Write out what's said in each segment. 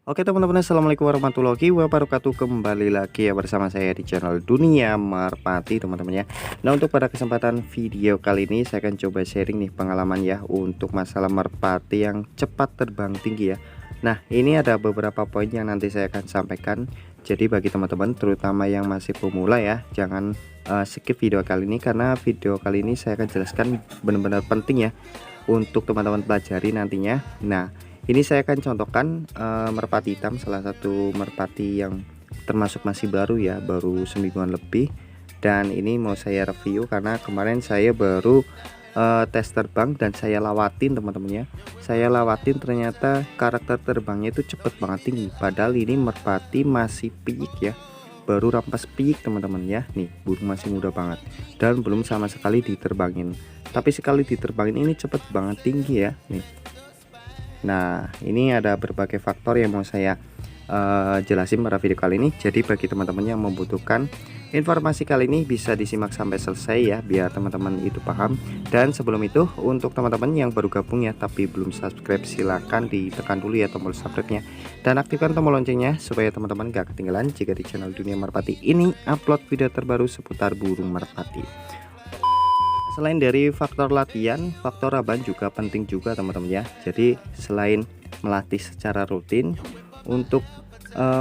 Oke teman-teman, assalamualaikum warahmatullahi wabarakatuh. Kembali lagi ya bersama saya di channel Dunia Merpati teman-teman ya. Nah, untuk pada kesempatan video kali ini saya akan coba sharing nih pengalaman ya untuk masalah merpati yang cepat terbang tinggi ya. Nah, ini ada beberapa poin yang nanti saya akan sampaikan. Jadi bagi teman-teman terutama yang masih pemula ya, jangan skip video kali ini, karena video kali ini saya akan jelaskan benar-benar penting ya untuk teman-teman pelajari nantinya. Nah, ini saya akan contohkan merpati hitam, salah satu merpati yang termasuk masih baru ya, baru semingguan lebih. Dan ini mau saya review karena kemarin saya baru tes terbang dan saya lawatin teman-teman ya. Saya lawatin, ternyata karakter terbangnya itu cepet banget tinggi. Padahal ini merpati masih piyik ya, baru rampas piyik teman-teman ya. Nih, burung masih muda banget dan belum sama sekali diterbangin. Tapi sekali diterbangin ini cepet banget tinggi ya nih. Nah, ini ada berbagai faktor yang mau saya jelasin pada video kali ini. Jadi bagi teman-teman yang membutuhkan informasi kali ini bisa disimak sampai selesai ya, biar teman-teman itu paham. Dan sebelum itu, untuk teman-teman yang baru gabung ya tapi belum subscribe, silahkan ditekan dulu ya tombol subscribe-nya dan aktifkan tombol loncengnya supaya teman-teman gak ketinggalan jika di channel Dunia Merpati ini upload video terbaru seputar burung merpati. Selain dari faktor latihan, faktor rebahan juga penting juga teman-teman ya. Jadi selain melatih secara rutin, untuk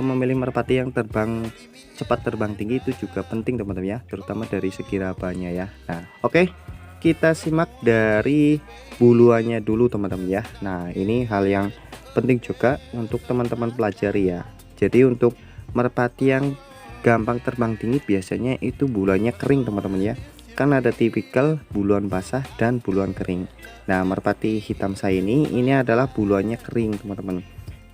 memilih merpati yang cepat terbang tinggi itu juga penting teman-teman ya, terutama dari segi rebahannya ya. Nah, oke, kita simak dari buluannya dulu teman-teman ya. Nah, ini hal yang penting juga untuk teman-teman pelajari ya. Jadi untuk merpati yang gampang terbang tinggi biasanya itu buluannya kering teman-teman ya. Kan ada tipikal buluan basah dan buluan kering. Nah, merpati hitam saya ini adalah buluannya kering teman-teman.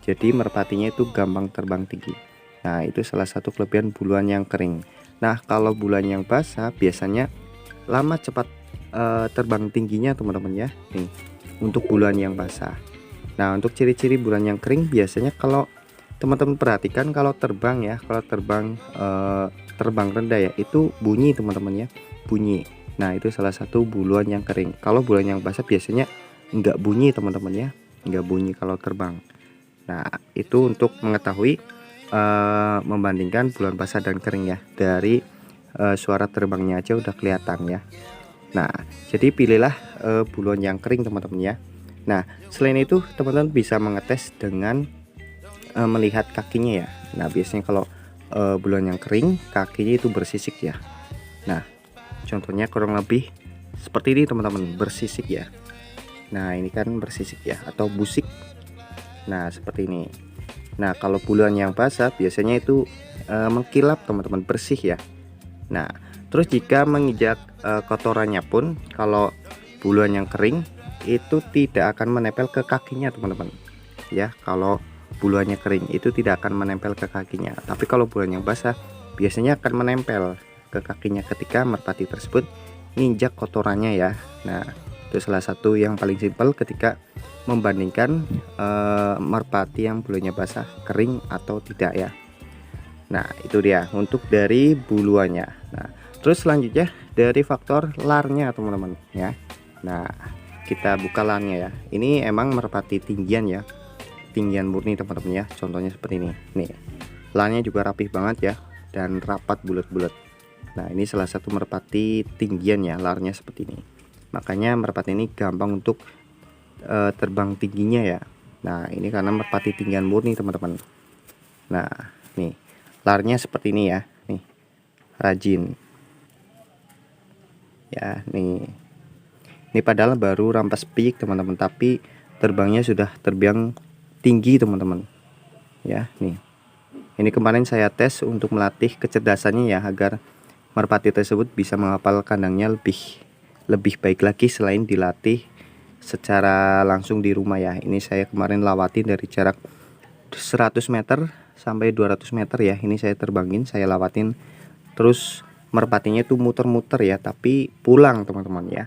Jadi merpatinya itu gampang terbang tinggi. Nah, itu salah satu kelebihan buluan yang kering. Nah, kalau buluan yang basah biasanya lama cepat terbang tingginya teman-teman ya. Nih, untuk buluan yang basah. Nah, untuk ciri-ciri buluan yang kering biasanya kalau teman-teman perhatikan, kalau terbang ya, kalau terbang rendah ya, itu bunyi teman-teman ya, bunyi. Nah, itu salah satu buluan yang kering. Kalau buluan yang basah biasanya enggak bunyi teman-teman ya, enggak bunyi kalau terbang. Nah, itu untuk mengetahui membandingkan buluan basah dan kering ya, dari suara terbangnya aja udah kelihatan ya. Nah, jadi pilihlah buluan yang kering teman-teman ya. Nah, selain itu teman-teman bisa mengetes dengan melihat kakinya ya. Nah, biasanya kalau buluan yang kering kakinya itu bersisik ya. Nah, contohnya kurang lebih seperti ini teman-teman, bersisik ya. Nah, ini kan bersisik ya, atau busik. Nah, seperti ini. Nah, kalau buluan yang basah biasanya itu mengkilap teman-teman, bersih ya. Nah, terus jika menginjak kotorannya pun, kalau buluan yang kering itu tidak akan menempel ke kakinya teman-teman ya. Kalau buluannya kering itu tidak akan menempel ke kakinya, tapi kalau buluan yang basah biasanya akan menempel ke kakinya ketika merpati tersebut nginjak kotorannya ya. Nah, itu salah satu yang paling simpel ketika membandingkan merpati yang buluannya basah, kering atau tidak ya. Nah, itu dia untuk dari buluannya. Nah, terus selanjutnya dari faktor larnya teman-teman ya. Nah, kita buka larnya ya. Ini emang merpati tinggian ya, tinggian murni teman-teman ya. Contohnya seperti ini nih, larnya juga rapih banget ya dan rapat bulat-bulat. Nah, ini salah satu merpati tinggian ya, larnya seperti ini. Makanya merpati ini gampang untuk terbang tingginya ya. Nah, ini karena merpati tinggian murni teman-teman. Nah, nih larnya seperti ini ya, nih rajin ya. Ini padahal baru rampas piyik teman-teman, tapi terbangnya sudah terbang tinggi teman-teman ya. Nih, ini kemarin saya tes untuk melatih kecerdasannya ya, agar merpati tersebut bisa menghafal kandangnya lebih baik lagi selain dilatih secara langsung di rumah ya. Ini saya kemarin lawatin dari jarak 100 meter sampai 200 meter ya. Ini saya terbangin, saya lawatin, terus merpatinya itu muter-muter ya, tapi pulang teman-teman ya.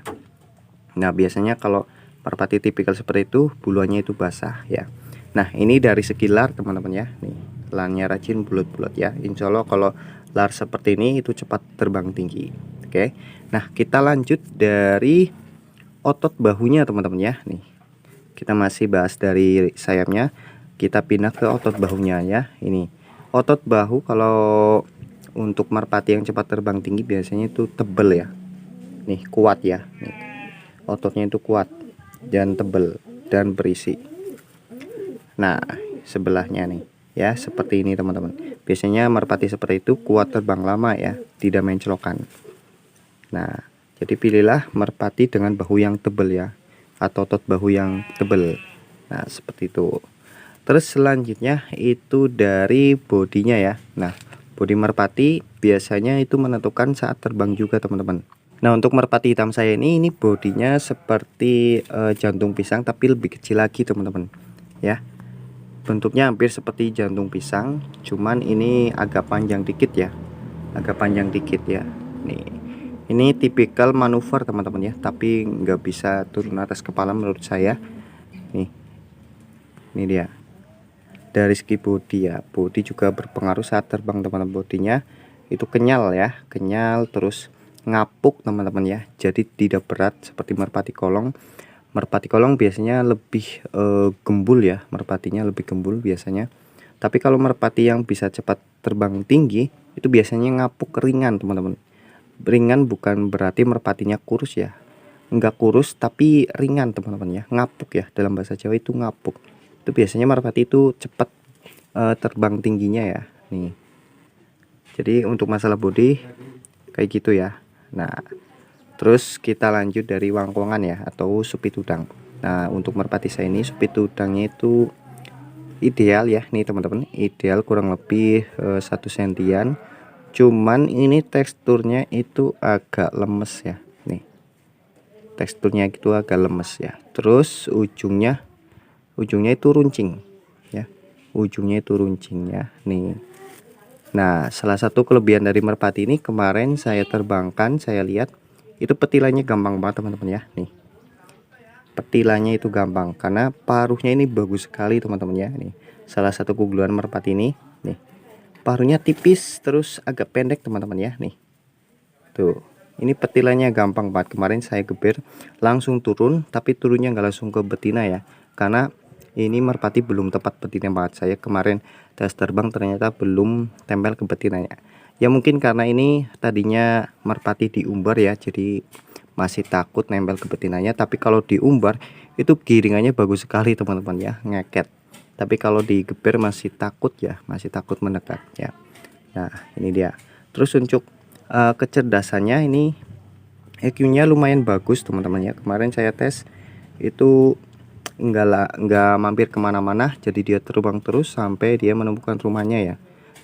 Nah, biasanya kalau merpati tipikal seperti itu buluannya itu basah ya. Nah, ini dari segi lar teman-teman ya. Nih, larnya rajin, bulat-bulat ya. Insya Allah kalau lar seperti ini itu cepat terbang tinggi. Oke. Nah, kita lanjut dari otot bahunya teman-teman ya. Nih, kita masih bahas dari sayapnya. kita pindah ke otot bahunya ya. Ini otot bahu kalau untuk merpati yang cepat terbang tinggi biasanya itu tebel ya, nih kuat ya, nih, ototnya itu kuat dan tebel dan berisi. Nah sebelahnya nih ya, seperti ini teman-teman. Biasanya merpati seperti itu kuat terbang lama ya, tidak menclokan. Nah jadi pilihlah merpati dengan bahu yang tebel ya, atau otot bahu yang tebel. Nah seperti itu. Terus selanjutnya itu dari bodinya ya. Nah bodi merpati biasanya itu menentukan saat terbang juga teman-teman. Nah untuk merpati hitam saya ini bodinya seperti jantung pisang tapi lebih kecil lagi teman-teman ya. Bentuknya hampir seperti jantung pisang, cuman ini agak panjang dikit ya, agak panjang dikit ya. Nih ini tipikal manuver teman-teman ya, tapi nggak bisa turun atas kepala menurut saya. Nih ini dia. Dari segi bodi ya, bodi juga berpengaruh saat terbang teman-teman. Bodinya itu kenyal ya, kenyal, terus ngapuk teman-teman ya, jadi tidak berat seperti merpati kolong. Merpati kolong biasanya lebih gembul ya, merpatinya lebih gembul biasanya. Tapi kalau merpati yang bisa cepat terbang tinggi itu biasanya ngapuk ringan teman-teman. Ringan bukan berarti merpatinya kurus ya, enggak kurus tapi ringan teman-teman ya, ngapuk ya, dalam bahasa Jawa itu ngapuk. Itu biasanya merpati itu cepat terbang tingginya ya. Nih jadi untuk masalah bodi kayak gitu ya. Nah terus kita lanjut dari wangkongan ya, atau supit udang. Nah untuk merpati saya ini supit udangnya itu ideal ya nih teman-teman, ideal kurang lebih 1 sentian. Cuman ini teksturnya itu agak lemes ya, nih teksturnya itu agak lemes ya. Terus ujungnya itu runcing ya, ujungnya itu runcing ya nih. Nah salah satu kelebihan dari merpati ini, kemarin saya terbangkan, saya lihat itu petilannya gampang banget teman-teman ya. Nih petilannya itu gampang karena paruhnya ini bagus sekali teman-teman ya. Nih salah satu keunggulan merpati ini, nih paruhnya tipis terus agak pendek teman-teman ya. Nih tuh, ini petilannya gampang banget. Kemarin saya geber langsung turun, tapi turunnya nggak langsung ke betina ya, karena ini merpati belum tepat betina banget. Saya kemarin tes terbang ternyata belum tempel ke betinanya ya, mungkin karena ini tadinya merpati diumbar ya, jadi masih takut nempel ke betinanya. Tapi kalau diumbar itu giringannya bagus sekali teman-teman ya, ngeket. Tapi kalau digeber masih takut ya, masih takut mendekat ya. Nah ini dia. Terus untuk kecerdasannya ini EQ-nya lumayan bagus teman-teman ya. Kemarin saya tes itu nggak mampir kemana-mana, jadi dia terbang terus sampai dia menemukan rumahnya ya,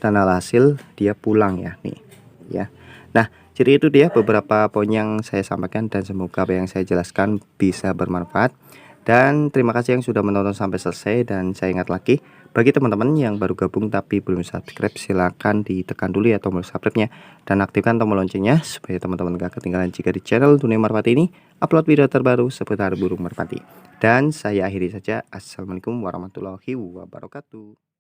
dan alhasil dia pulang ya nih ya. Nah jadi itu dia beberapa poin yang saya sampaikan, dan semoga apa yang saya jelaskan bisa bermanfaat. Dan terima kasih yang sudah menonton sampai selesai. Dan saya ingat lagi, bagi teman-teman yang baru gabung tapi belum subscribe, silahkan ditekan dulu ya tombol subscribe-nya dan aktifkan tombol loncengnya supaya teman-teman gak ketinggalan jika di channel Dunia Merpati ini upload video terbaru seputar burung merpati. Dan saya akhiri saja. Assalamualaikum warahmatullahi wabarakatuh.